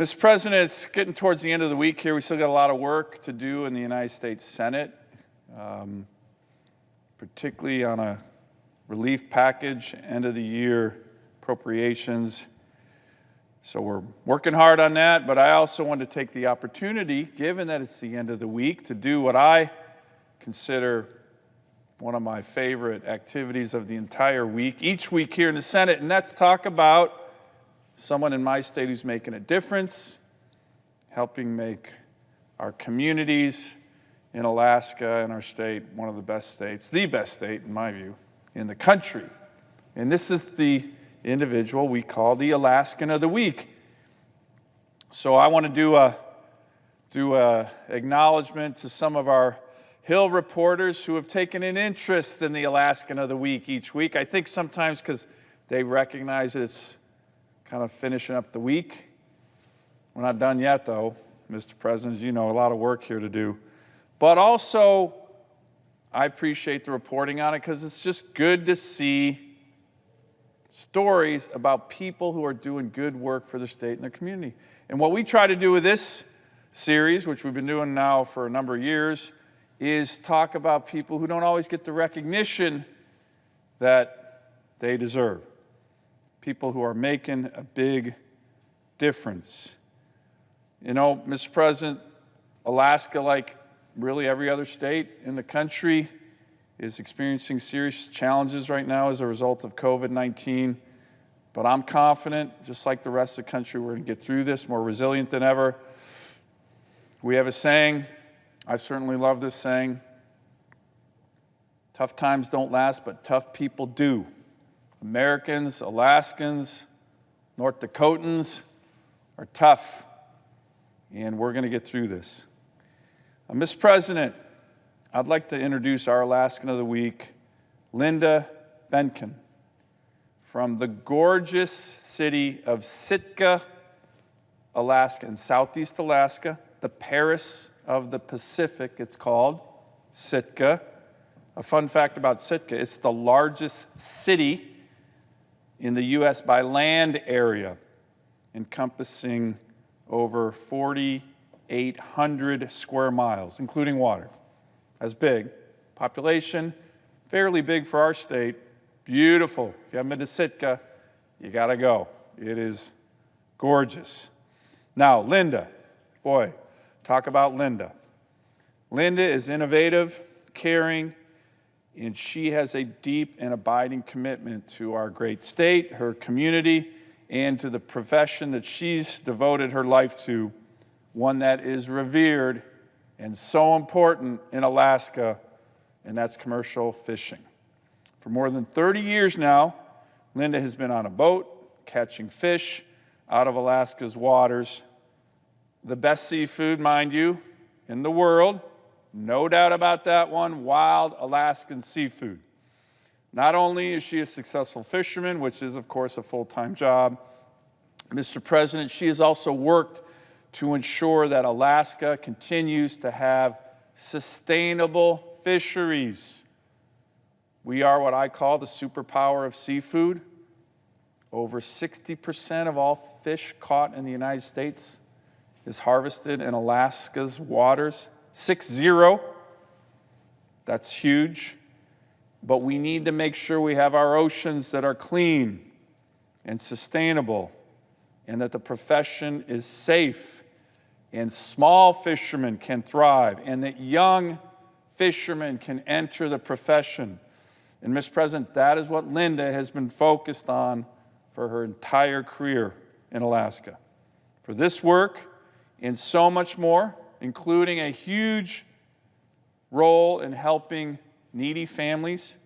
Mr. President, it's getting towards the end of the week here. We still got a lot of work to do in the United States Senate, particularly on a relief package, end of the year appropriations. So we're working hard on that, but I also want to take the opportunity, given that it's the end of the week, to do what I consider one of my favorite activities of the entire week, each week here in the Senate, and that's talk about someone in my state who's making a difference, helping make our communities in Alaska and our state one of the best states, the best state, in my view, in the country. And this is the individual we call the Alaskan of the Week. So I want to do a acknowledgement to some of our Hill reporters who have taken an interest in the Alaskan of the Week each week. I think sometimes because they recognize that it's kind of finishing up the week. We're not done yet, though, Mr. President. As you know, a lot of work here to do. But also, I appreciate the reporting on it because it's just good to see stories about people who are doing good work for their state and their community. And what we try to do with this series, which we've been doing now for a number of years, is talk about people who don't always get the recognition that they deserve. People who are making a big difference. You know, Mr. President, Alaska, like really every other state in the country, is experiencing serious challenges right now as a result of COVID-19. But I'm confident, just like the rest of the country, we're going to get through this more resilient than ever. We have a saying, I certainly love this saying, tough times don't last, but tough people do. Americans, Alaskans, North Dakotans are tough, and we're going to get through this. Mr. President, I'd like to introduce our Alaskan of the Week, Linda Behnken, from the gorgeous city of Sitka, Alaska, in southeast Alaska, the Paris of the Pacific, it's called, Sitka. A fun fact about Sitka, it's the largest city in the U.S. by land area, encompassing over 4,800 square miles, including water. That's big. Population, fairly big for our state. Beautiful. If you haven't been to Sitka, you got to go. It is gorgeous. Now, Linda, boy, talk about Linda. Linda is innovative, caring, and she has a deep and abiding commitment to our great state, her community, and to the profession that she's devoted her life to, one that is revered and so important in Alaska, and that's commercial fishing. For more than 30 years now, Linda has been on a boat, catching fish out of Alaska's waters. The best seafood, mind you, in the world. No doubt about that one, wild Alaskan seafood. Not only is she a successful fisherman, which is, of course, a full-time job, Mr. President, she has also worked to ensure that Alaska continues to have sustainable fisheries. We are what I call the superpower of seafood. Over 60% of all fish caught in the United States is harvested in Alaska's waters. 60. That's huge. But we need to make sure we have our oceans that are clean and sustainable, and that the profession is safe, and small fishermen can thrive, and that young fishermen can enter the profession. And Mr. President, that is what Linda has been focused on for her entire career in Alaska. For this work and so much more, including a huge role in helping needy families,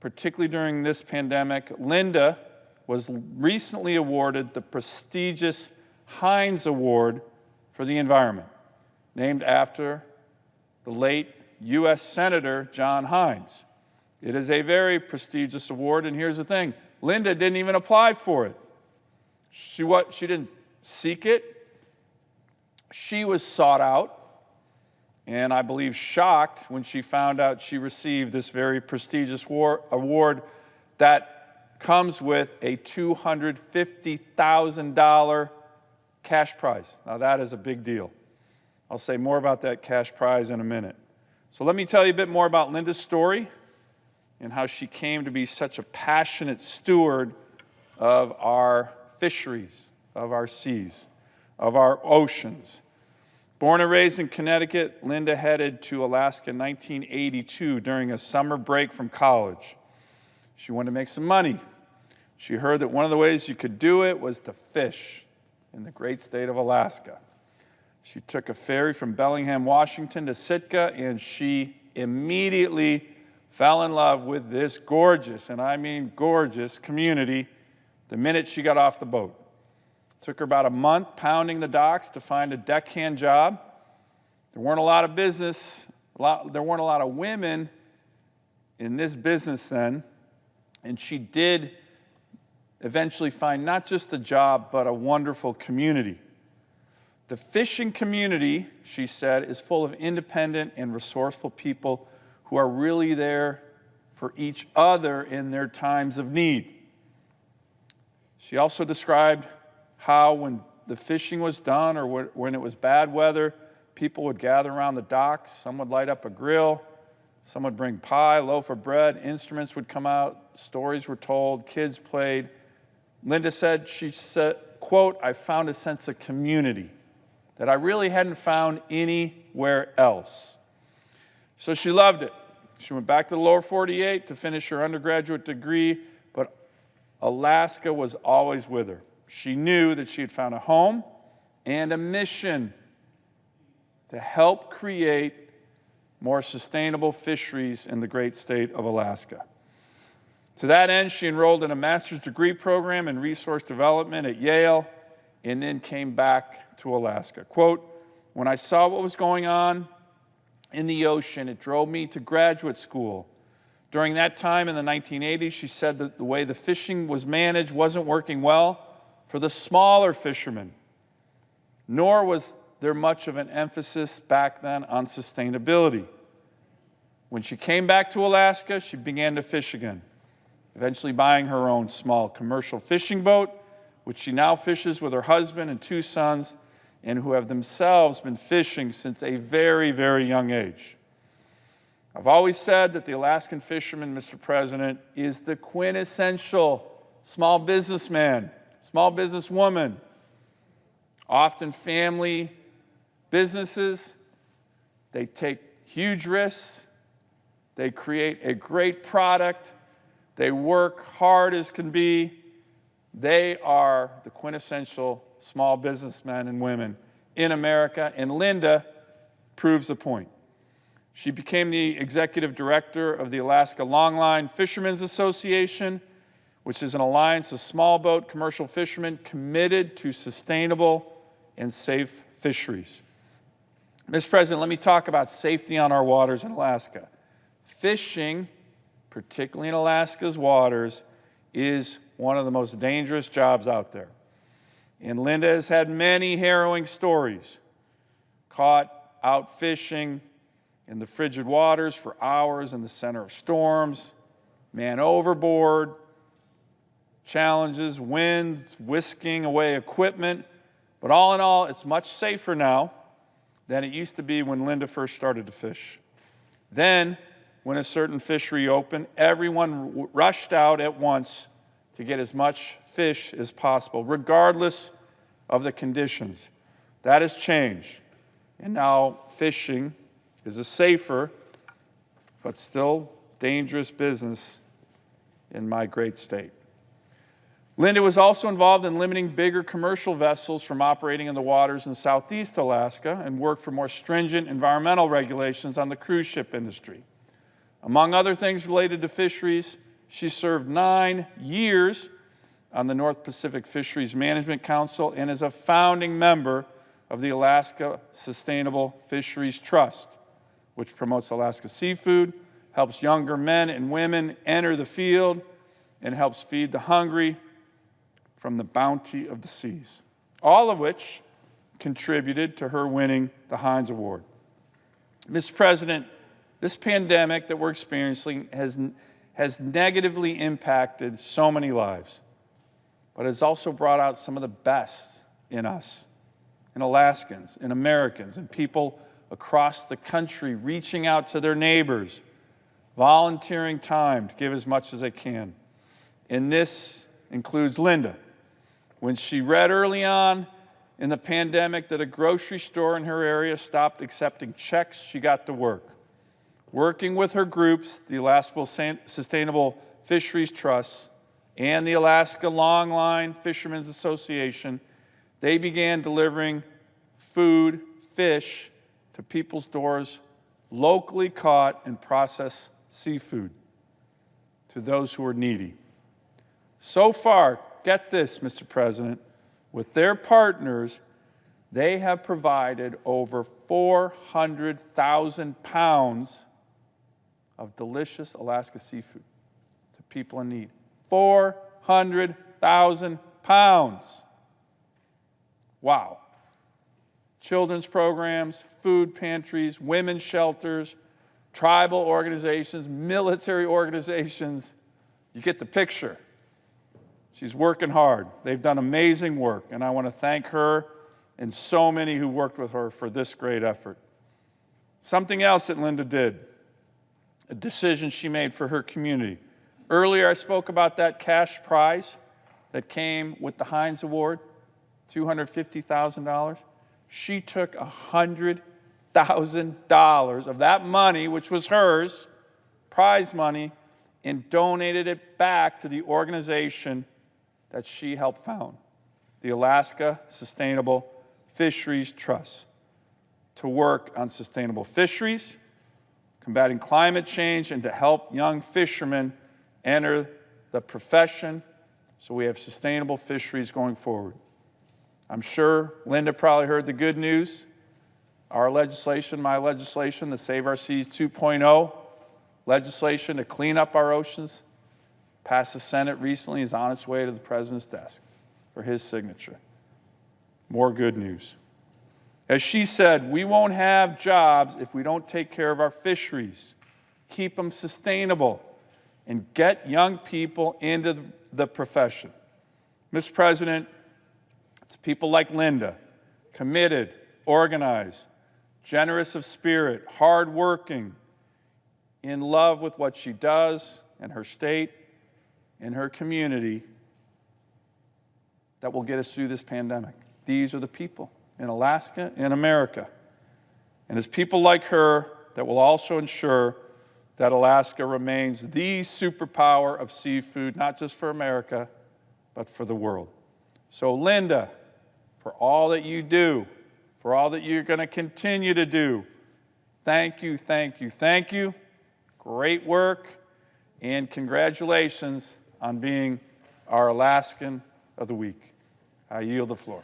particularly during this pandemic, Linda was recently awarded the prestigious Heinz Award for the Environment, named after the late U.S. Senator John Heinz. It is a very prestigious award, and here's the thing. Linda didn't even apply for it. She didn't seek it. She was sought out, and I believe shocked when she found out she received this very prestigious award that comes with a $250,000 cash prize. Now that is a big deal. I'll say more about that cash prize in a minute. So let me tell you a bit more about Linda's story and how she came to be such a passionate steward of our fisheries, of our seas, of our oceans. Born and raised in Connecticut, Linda headed to Alaska in 1982 during a summer break from college. She wanted to make some money. She heard that one of the ways you could do it was to fish in the great state of Alaska. She took a ferry from Bellingham, Washington to Sitka, and she immediately fell in love with this gorgeous, and I mean gorgeous, community the minute she got off the boat. It took her about a month pounding the docks to find a deckhand job. There weren't a lot of women in this business then, and she did eventually find not just a job, but a wonderful community. The fishing community, she said, is full of independent and resourceful people who are really there for each other in their times of need. She also described how when the fishing was done or when it was bad weather, people would gather around the docks. Some would light up a grill. Some would bring pie, loaf of bread. Instruments would come out. Stories were told. Kids played. Linda said, she said, quote, "I found a sense of community that I really hadn't found anywhere else." So she loved it. She went back to the lower 48 to finish her undergraduate degree, but Alaska was always with her. She knew that she had found a home and a mission to help create more sustainable fisheries in the great state of Alaska. To that end, she enrolled in a master's degree program in resource development at Yale and then came back to Alaska. Quote, "When I saw what was going on in the ocean, it drove me to graduate school. During that time in the 1980s, she said that the way the fishing was managed wasn't working well for the smaller fishermen, nor was there much of an emphasis back then on sustainability. When she came back to Alaska, she began to fish again, eventually buying her own small commercial fishing boat, which she now fishes with her husband and 2 sons, and who have themselves been fishing since a very, very young age. I've always said that the Alaskan fisherman, Mr. President, is the quintessential small businessman, small businesswoman. Often family businesses, they take huge risks, they create a great product, they work hard as can be. They are the quintessential small businessmen and women in America, and Linda proves the point. She became the executive director of the Alaska Longline Fishermen's Association, which is an alliance of small boat commercial fishermen committed to sustainable and safe fisheries. Mr. President, let me talk about safety on our waters in Alaska. Fishing, particularly in Alaska's waters, is one of the most dangerous jobs out there. And Linda has had many harrowing stories. Caught out fishing in the frigid waters for hours in the center of storms, man overboard, challenges, winds, whisking away equipment. But all in all, it's much safer now than it used to be when Linda first started to fish. Then, when a certain fishery opened, everyone rushed out at once to get as much fish as possible, regardless of the conditions. That has changed. And now fishing is a safer, but still dangerous business in my great state. Linda was also involved in limiting bigger commercial vessels from operating in the waters in southeast Alaska and worked for more stringent environmental regulations on the cruise ship industry. Among other things related to fisheries, she served 9 years on the North Pacific Fisheries Management Council and is a founding member of the Alaska Sustainable Fisheries Trust, which promotes Alaska seafood, helps younger men and women enter the field, and helps feed the hungry from the bounty of the seas, all of which contributed to her winning the Heinz Award. Mr. President, this pandemic that we're experiencing has negatively impacted so many lives, but has also brought out some of the best in us. and Alaskans and Americans and people across the country reaching out to their neighbors, volunteering time to give as much as they can. And this includes Linda. When she read early on in the pandemic that a grocery store in her area stopped accepting checks, she got to work. Working with her groups, the Alaska Sustainable Fisheries Trust and the Alaska Longline Fishermen's Association, they began delivering food, fish, to people's doors, locally caught and processed seafood to those who are needy. So far, get this, Mr. President, with their partners, they have provided over 400,000 pounds of delicious Alaska seafood to people in need. 400,000 pounds. Wow. Children's programs, food pantries, women's shelters, tribal organizations, military organizations. You get the picture. She's working hard. They've done amazing work, and I want to thank her and so many who worked with her for this great effort. Something else that Linda did, a decision she made for her community. Earlier, I spoke about that cash prize that came with the Heinz Award, $250,000. She took $100,000 of that money, which was hers, prize money, and donated it back to the organization that she helped found, the Alaska Sustainable Fisheries Trust, to work on sustainable fisheries, combating climate change, and to help young fishermen enter the profession so we have sustainable fisheries going forward. I'm sure Linda probably heard the good news. Our legislation, my legislation, the Save Our Seas 2.0 legislation to clean up our oceans, passed the Senate recently, is on its way to the President's desk for his signature. More good news. As she said, we won't have jobs if we don't take care of our fisheries, keep them sustainable, and get young people into the profession. Mr. President, it's people like Linda, committed, organized, generous of spirit, hardworking, in love with what she does and her state and her community, that will get us through this pandemic. These are the people in Alaska and America. And it's people like her that will also ensure that Alaska remains the superpower of seafood, not just for America, but for the world. So Linda, for all that you do, for all that you're going to continue to do, thank you, thank you, thank you. Great work, and congratulations on being our Alaskan of the Week. I yield the floor.